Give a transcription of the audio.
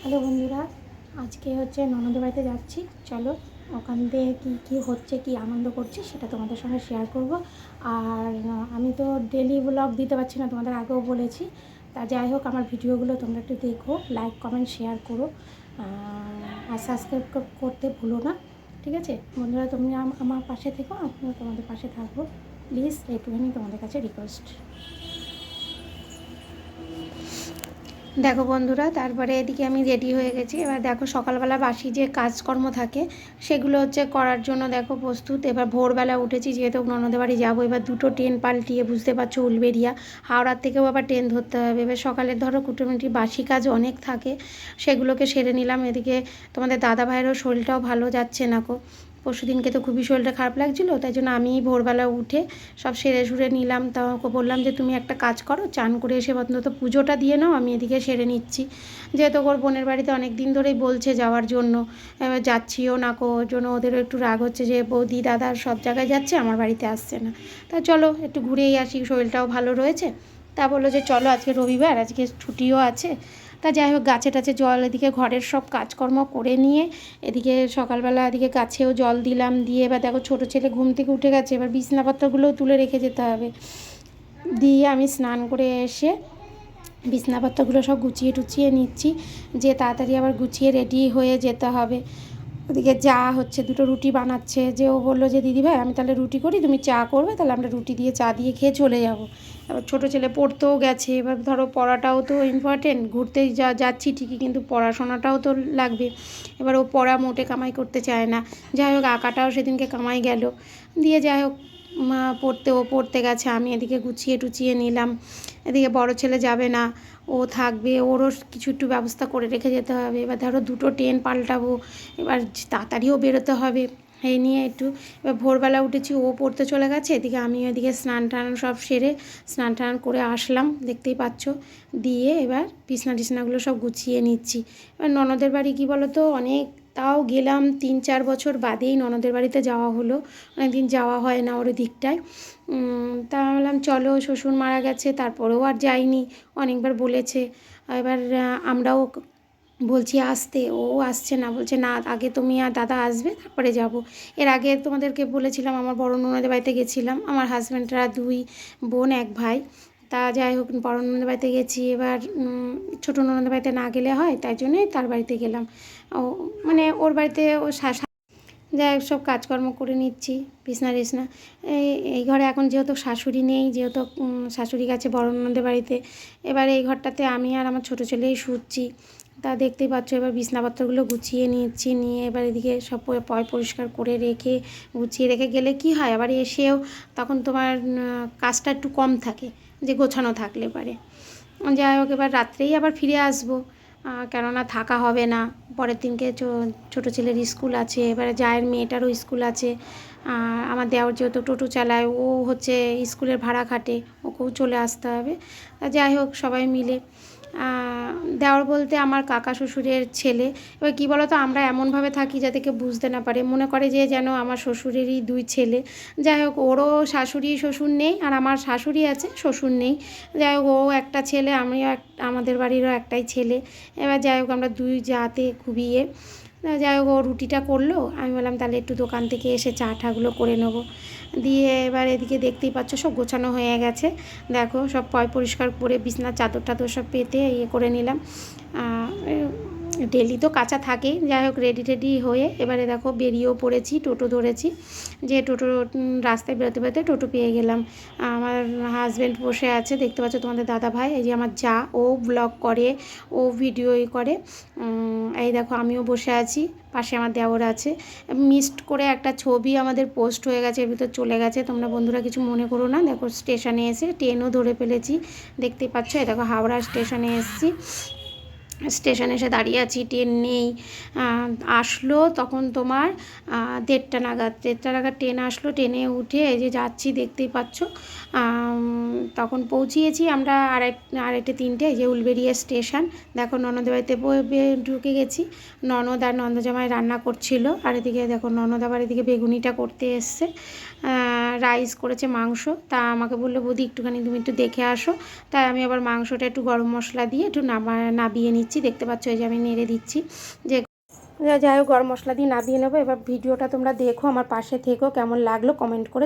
Hello বন্ধুরা, আজকে হচ্ছে ননদের বাড়িতে যাচ্ছি। চলো ওখান থেকে কী হচ্ছে, কী আনন্দ করছি সেটা তোমাদের সঙ্গে শেয়ার করব। আর আমি তো ডেলি ব্লগ দিতে পারছি না, তোমাদের আগেও বলেছি। তা যাই হোক, আমার ভিডিওগুলো তোমরা একটু দেখো, লাইক কমেন্ট শেয়ার করো, আর সাবস্ক্রাইব করতে ভুলো না। ঠিক আছে বন্ধুরা, তুমি আমার পাশে থেকো, আমিও তোমাদের পাশে থাকবো। প্লিজ এইটুখানি তোমাদের কাছে রিকোয়েস্ট। দেখো বন্ধুরা, তারপরে এদিকে আমি রেডি হয়ে গেছি। এবার দেখো সকালবেলা বাসি যে কাজকর্ম থাকে সেগুলো হচ্ছে করার জন্য দেখো প্রস্তুত। এবার ভোরবেলা উঠেছি, যেহেতু ননদের বাড়ি যাবো। এবার দুটো ট্রেন পাল্টিয়ে, বুঝতে পারছো, উলবেড়িয়া হাওড়ার থেকেও আবার ট্রেন ধরতে হবে। এবার সকালে ধরো কুটোমিটি বাসি কাজ অনেক থাকে, সেগুলোকে সেরে নিলাম। এদিকে তোমাদের দাদা ভাইয়েরও শরীরটাও ভালো যাচ্ছে না কো। পরশুদিনকে তো খুবই শরীরটা খারাপ লাগছিলো, তাই জন্য আমি ভোরবেলা উঠে সব সেরে সুরে নিলাম। তা ওকে বললাম যে তুমি একটা কাজ করো, চান করে এসে অন্তত পুজোটা দিয়ে নাও, আমি এদিকে সেরে নিচ্ছি। যেহেতু ওর বোনের বাড়িতে অনেক দিন ধরেই বলছে যাওয়ার জন্য, এবার যাচ্ছিও না কো। ওর জন্য ওদেরও একটু রাগ হচ্ছে যে বৌদি দাদা সব জায়গায় যাচ্ছে, আমার বাড়িতে আসছে না। তা চলো একটু ঘুরেই আসি, শরীরটাও ভালো রয়েছে। তা বললো যে চলো, আজকে রবিবার, আজকে ছুটিও আছে। তা যাই হোক, গাছে টাছে জল, এদিকে ঘরের সব কাজকর্ম করে নিয়ে এদিকে সকালবেলা এদিকে গাছেও জল দিলাম। দিয়ে এবার দেখো ছোটো ছেলে ঘুম থেকে উঠে গেছে, এবার বিছনাপত্রগুলোও তুলে রেখে যেতে হবে। দিয়ে আমি স্নান করে এসে বিছনাপত্রগুলো সব গুছিয়ে টুচিয়ে নিচ্ছি, যে তাড়াতাড়ি আবার গুছিয়ে রেডি হয়ে যেতে হবে। ওদিকে যা হচ্ছে দুটো রুটি বানাচ্ছে, যে ও বললো যে দিদিভাই আমি তাহলে রুটি করি, তুমি চা করবে, তাহলে আমরা রুটি দিয়ে চা দিয়ে খেয়ে চলে যাব। এবার ছোটো ছেলে পড়তেও গেছে, এবার ধরো পড়াটাও তো ইম্পর্টেন্ট। ঘুরতে যাচ্ছি ঠিকই, কিন্তু পড়াশোনাটাও তো লাগবে। এবার ও পড়া মোটে কামাই করতে চায় না। যাই হোক, আঁকাটাও সেদিনকে কামাই গেল। দিয়ে যাই হোক, পড়তে গেছে, আমি এদিকে গুছিয়ে টুচিয়ে নিলাম। এদিকে বড় ছেলে যাবে না, ও থাকবে, ওরও কিছু একটু ব্যবস্থা করে রেখে যেতে হবে। এবার ধরো দুটো ট্রেন পাল্টাবো, এবার তাড়াতাড়িও বেরোতে হবে। এই নিয়ে একটু এবার ভোরবেলা উঠেছি, ও পড়তে চলে গেছে, এদিকে আমি এদিকে স্নান টান সব সেরে স্নান টান করে আসলাম, দেখতেই পাচ্ছ। দিয়ে এবার বিছনা টিছনাগুলো সব গুছিয়ে নিচ্ছি। এবার ননদের বাড়ি কী বলো তো, অনেক তাও গেলাম 3-4 বছর বাদেই ননদের বাড়িতে যাওয়া হলো। অনেকদিন যাওয়া হয় না ওর দিকটায়। তা ভাবলাম চলো, শ্বশুর মারা গেছে, তারপরেও আর যাইনি, অনেকবার বলেছে। এবার আমরাও বলছি আসতে, ও আসছে না, বলছে না আগে তুমি আর দাদা আসবে তারপরে যাব। এর আগে তোমাদেরকে বলেছিলাম আমার বড় ননদের বাড়িতে গেছিলাম, আমার হাজব্যান্ডরা 2 বোন 1 ভাই। তা যাই হোক, বড় ননদের বাড়িতে গেছি। এবার ছোটো ননদের বাড়িতে না গেলে হয়, তাই জন্যই তার বাড়িতে গেলাম। ও মানে ওর বাড়িতে ও যাই হোক, সব কাজকর্ম করে নিচ্ছি, বিছনা টিছনা। এই ঘরে এখন যেহেতু শাশুড়ি নেই, যেহেতু শাশুড়ি গেছে বড় ননদের বাড়িতে, এবার এই ঘরটাতে আমি আর আমার ছোটো ছেলেই শুচ্ছি। তা দেখতেই পাচ্ছ, এবার বিছনাপত্রগুলো গুছিয়ে নিচ্ছি। নিয়ে এবার এদিকে সব পরিষ্কার করে রেখে গুছিয়ে রেখে গেলে কি হয়, আবার এসেও তখন তোমার কাজটা একটু কম থাকে, যে গোছানো থাকলে পারে। যাই হোক, এবার রাত্রেই আবার ফিরে আসবো, কেননা থাকা হবে না। পরের দিনকে ছোটো ছেলের স্কুল আছে, এবারে জায়ের মেয়েটারও স্কুল আছে। আর আমার দেওর যেহেতু টোটো চালায়, ও হচ্ছে স্কুলের ভাড়া খাটে, ওকেও চলে আসতে হবে। যাই হোক, সবাই মিলে দেওর বলতে আমার কাকা শ্বশুরের ছেলে। এবার কী বলো তো, আমরা এমনভাবে থাকি যাতে কেউ বুঝতে না পারে, মনে করে যে যেন আমার শ্বশুরেরই 2 ছেলে। যাই হোক, ওরও শাশুড়ি শ্বশুর নেই, আর আমার শাশুড়ি আছে, শ্বশুর নেই। যাই হোক, ও একটা ছেলে, আমিও আমাদের বাড়িরও একটাই ছেলে। এবার যাই হোক, আমরা 2 জাতে খুবই যাই হোক, ও রুটিটা করলো, আমি বললাম তাহলে একটু দোকান থেকে এসে চা ঠাগুলো করে নেবো। দিয়ে এবার এদিকে দেখতেই পাচ্ছ সব গোছানো হয়ে গেছে। দেখো সব পরিষ্কার করে বিছনার চাদর টাদর সব পেতে করে নিলাম। ডেলি তো কাঁচা থাকেই। যাই হোক, রেডি টেডি হয়ে এবারে দেখো বেরিয়েও পড়েছি, টোটো ধরেছি। যে টোটো রাস্তায় বেরোতে বেরোতে টোটো পেয়ে গেলাম। আমার হাজব্যান্ড বসে আছে, দেখতে পাচ্ছ তোমাদের দাদা ভাই, এই যে আমার যা, ও ব্লগ করে, ও ভিডিও করে। এই দেখো আমিও বসে আছি, পাশে আমার দেওর আছে। মিসড করে একটা ছবি আমাদের পোস্ট হয়ে গেছে, এর ভিতর চলে গেছে, তোমরা বন্ধুরা কিছু মনে করো না। দেখো স্টেশনে এসে ট্রেনও ধরে ফেলেছি, দেখতেই পাচ্ছ। এই দেখো হাওড়া স্টেশনে এসেছি, স্টেশনে এসে দাঁড়িয়ে আছি, ট্রেন নেই। আসলো তখন তোমার 1:30 নাগাদ, 1:30 নাগাদ ট্রেন আসলো। ট্রেনে উঠে এই যে যাচ্ছি, দেখতেই পাচ্ছ। তখন পৌঁছিয়েছি আমরা 2:30-3টে, এই যে উলবেড়িয়া স্টেশন। দেখো ননদের বাড়িতে ঢুকে গেছি। ননদ আর নন্দজামাই রান্না করছিল, আর এদিকে দেখো ননদ আবার এদিকে বেগুনিটা করতে এসছে। রাইস করেছে মাংস। তা আমাকে বললো বৌদি একটুখানি তুমি একটু দেখে আসো। তাই আমি আবার মাংসটা একটু গরম মশলা দিয়ে একটু নাবিয়ে নিচ্ছি। দেখতে পাচ্ছ এই যে আমি নেড়ে দিচ্ছি। যে যাই হোক গরম মশলা দিয়ে নাবিয়ে নেবো। এবার ভিডিওটা তোমরা দেখো, আমার পাশে থেকো, কেমন লাগলো কমেন্ট করে